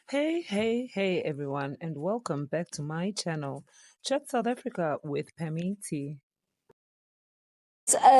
Hey everyone, and welcome back to my channel, Chat South Africa with Pammy T.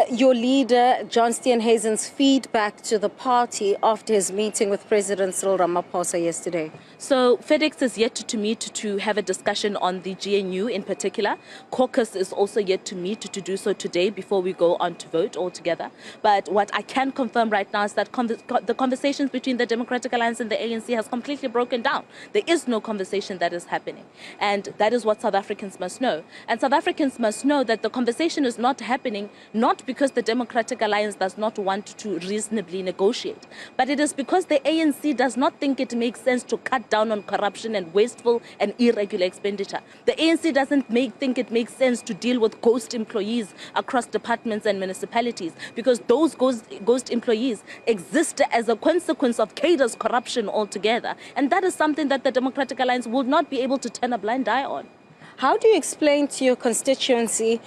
Your leader, John Steenhuisen's feedback to the party after his meeting with President Cyril Ramaphosa yesterday? So FedEx is yet to meet to have a discussion on the GNU in particular. Caucus is also yet to meet to do so today before we go on to vote altogether. But what I can confirm right now is that the conversations between the Democratic Alliance and the ANC has completely broken down. There is no conversation that is happening. And that is what South Africans must know. And South Africans must know that the conversation is not happening not because the Democratic Alliance does not want to reasonably negotiate, but it is because the ANC does not think it makes sense to cut down on corruption and wasteful and irregular expenditure. The ANC doesn't think it makes sense to deal with ghost employees across departments and municipalities, because those ghost employees exist as a consequence of cadres corruption altogether. And that is something that the Democratic Alliance will not be able to turn a blind eye on. How do you explain to your constituency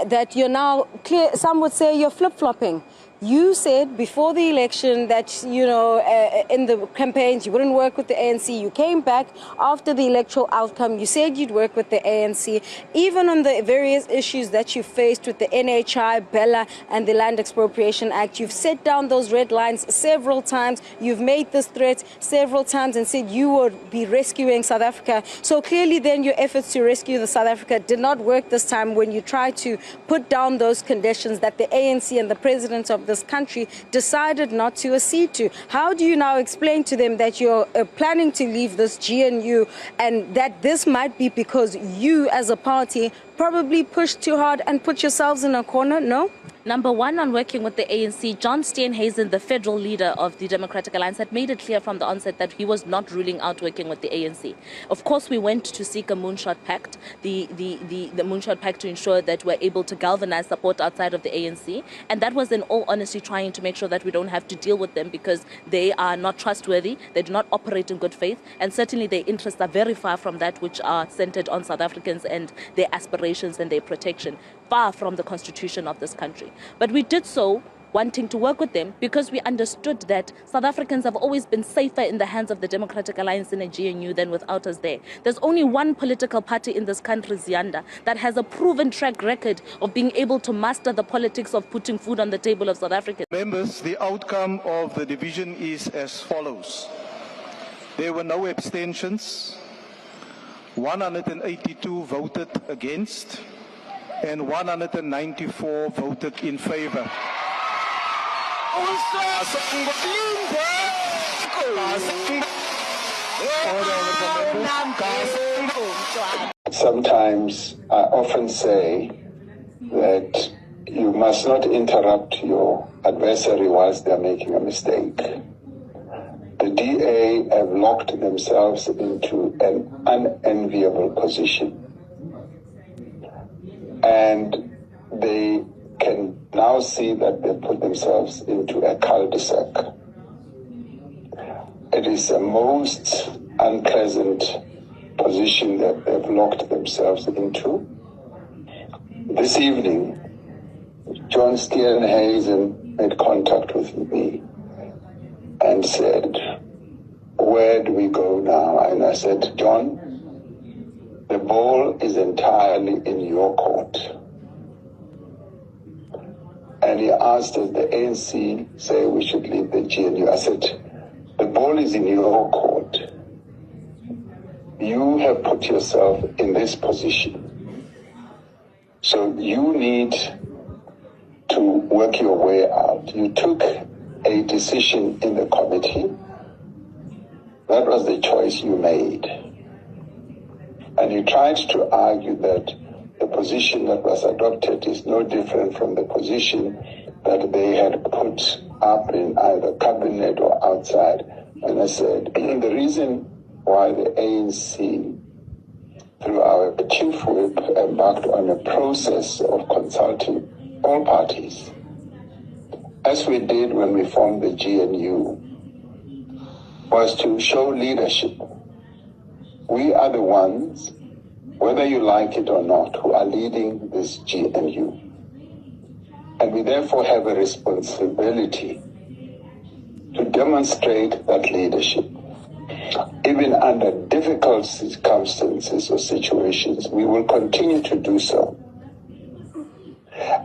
that you're now clear? Some would say you're flip-flopping. You said before the election that, in the campaigns you wouldn't work with the ANC. You came back after the electoral outcome. You said you'd work with the ANC. Even on the various issues that you faced with the NHI, Bella, and the Land Expropriation Act, you've set down those red lines several times. You've made this threat several times and said you would be rescuing South Africa. So clearly then your efforts to rescue the South Africa did not work this time when you tried to put down those conditions that the ANC and the president of this country decided not to accede to. How do you now explain to them that you're planning to leave this GNU and that this might be because you as a party probably pushed too hard and put yourselves in a corner? No? Number one, on working with the ANC, John Steenhuisen, the federal leader of the Democratic Alliance, had made it clear from the onset that he was not ruling out working with the ANC. Of course, we went to seek a moonshot pact, the moonshot pact to ensure that we're able to galvanize support outside of the ANC. And that was in all honesty trying to make sure that we don't have to deal with them because they are not trustworthy, they do not operate in good faith, and certainly their interests are very far from that which are centered on South Africans and their aspirations and their protection, far from the constitution of this country. But we did so wanting to work with them because we understood that South Africans have always been safer in the hands of the Democratic Alliance in a GNU than without us there. There's only one political party in this country, Zianda, that has a proven track record of being able to master the politics of putting food on the table of South Africans. Members, the outcome of the division is as follows. There were no abstentions. 182 voted against and 194 voted in favor. Sometimes I often say that you must not interrupt your adversary whilst they're making a mistake. The DA have locked themselves into an unenviable position. And they can now see that they put themselves into a cul-de-sac. It is a most unpleasant position that they've locked themselves into. This evening, John Steenhuisen made contact with me and said, "Where do we go now?" And I said, "John, the ball is entirely in your court." And he asked, does the ANC say we should leave the GNU? I said, the ball is in your court. You have put yourself in this position. So you need to work your way out. You took a decision in the committee. That was the choice you made. And you tried to argue that the position that was adopted is no different from the position that they had put up in either cabinet or outside. And I said, the reason why the ANC, through our chief whip, embarked on a process of consulting all parties, as we did when we formed the GNU, was to show leadership. We are the ones, whether you like it or not, who are leading this GNU. And we therefore have a responsibility to demonstrate that leadership. even under difficult circumstances or situations, we will continue to do so.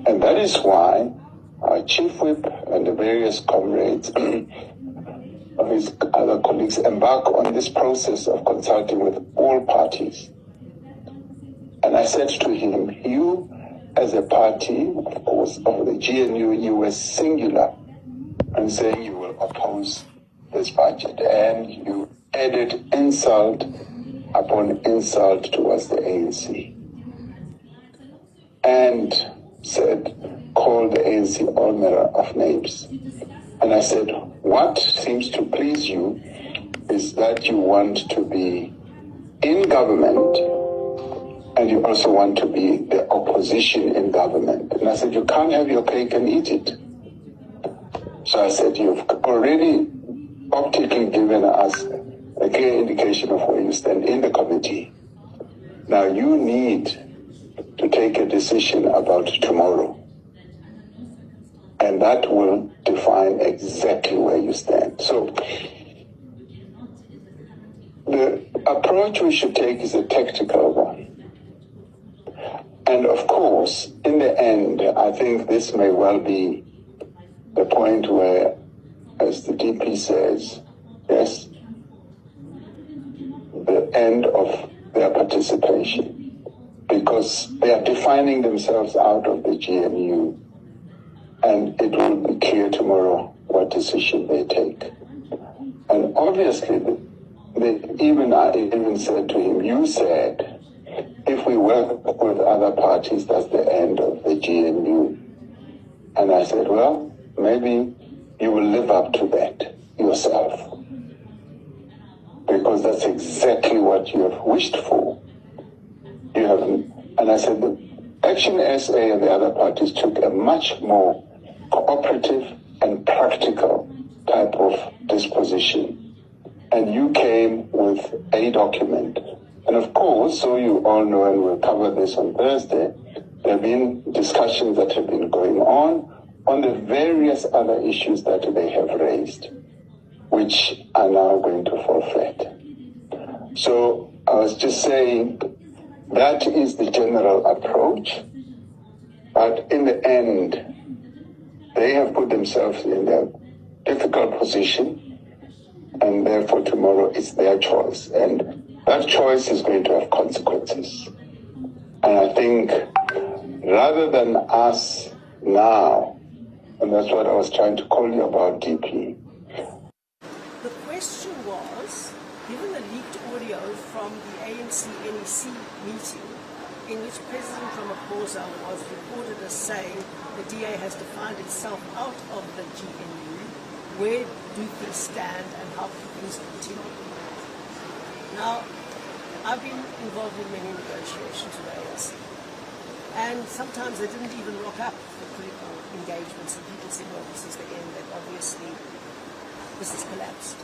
And that is why our chief whip and the various comrades of his other colleagues embark on this process of consulting with all parties. And I said to him, you as a party, of course, of the GNU, you were singular in saying you will oppose this budget, and you added insult upon insult towards the ANC and called the ANC all manner of names. And I said, what seems to please you is that you want to be in government and you also want to be the opposition in government. And I said, you can't have your cake and eat it. So I said, you've already optically given us a clear indication of where you stand in the committee. Now you need to take a decision about tomorrow. And that will define exactly where you stand. So the approach we should take is a tactical one. And of course, in the end, I think this may well be the point where, as the DP says, yes, the end of their participation, because they are defining themselves out of the GNU, and it will be clear tomorrow what decision they take. And obviously, I even said to him, you said, if we work with other parties, that's the end of the GNU. And I said, well, maybe you will live up to that yourself, because that's exactly what you have wished for. You haven't. And I said, the Action SA and the other parties took a much more cooperative and practical type of disposition. And you came with a document. And of course, so you all know, and we'll cover this on Thursday, there have been discussions that have been going on the various other issues that they have raised, which are now going to fall flat. So I was just saying that is the general approach, but in the end, they have put themselves in a difficult position, and therefore tomorrow it's their choice. And that choice is going to have consequences. And I think rather than us now, and that's what I was trying to call you about, DP. The question was, given the leaked audio from the ANC NEC meeting, in which President Ramaphosa was reported as saying the DA has defined itself out of the GNU, where do things stand and how can things continue? Now, I've been involved in many negotiations with ANC, and sometimes they didn't even rock up for political engagements, and people said, well, this is the end, that obviously this has collapsed.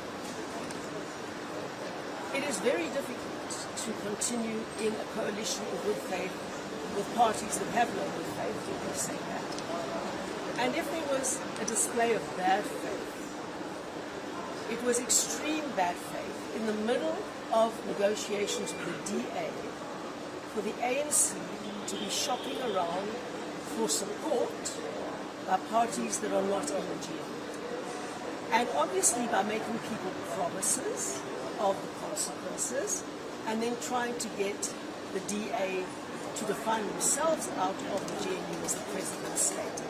It is very difficult to continue in a coalition of good faith with parties that have no good faith, you can say that. And if there was a display of bad faith, it was extreme bad faith in the middle of negotiations with the DA for the ANC to be shopping around for support by parties that are not in the GNU. And obviously by making people promises of the consequences and then trying to get the DA to define themselves out of the GNU as the president stated.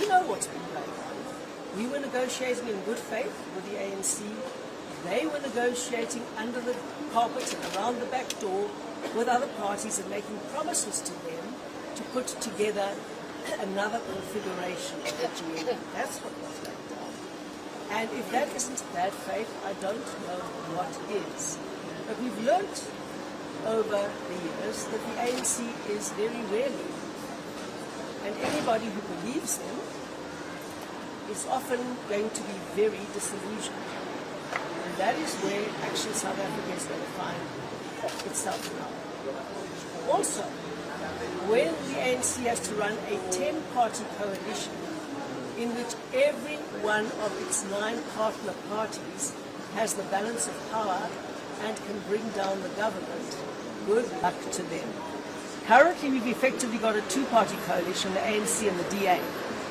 You know what's been going on. We were negotiating in good faith with the ANC. They were negotiating under the carpet and around the back door with other parties and making promises to them to put together another configuration of the GNU. That's what was going on. And if that isn't bad faith, I don't know what is. But we've learnt over the years that the ANC is very rarely, and anybody who believes them is often going to be very disillusioned. And that is where Action South Africa is going to find itself now. Also, when the ANC has to run a 10-party coalition in which every one of its 9 partner parties has the balance of power and can bring down the government, good luck to them. Currently, we've effectively got a two-party coalition, the ANC and the DA,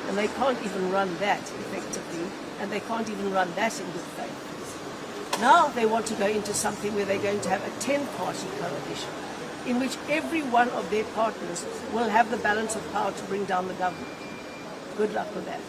and they can't even run that effectively, and they can't even run that in good faith. Now they want to go into something where they're going to have a 10-party coalition, in which every one of their partners will have the balance of power to bring down the government. Good luck with that.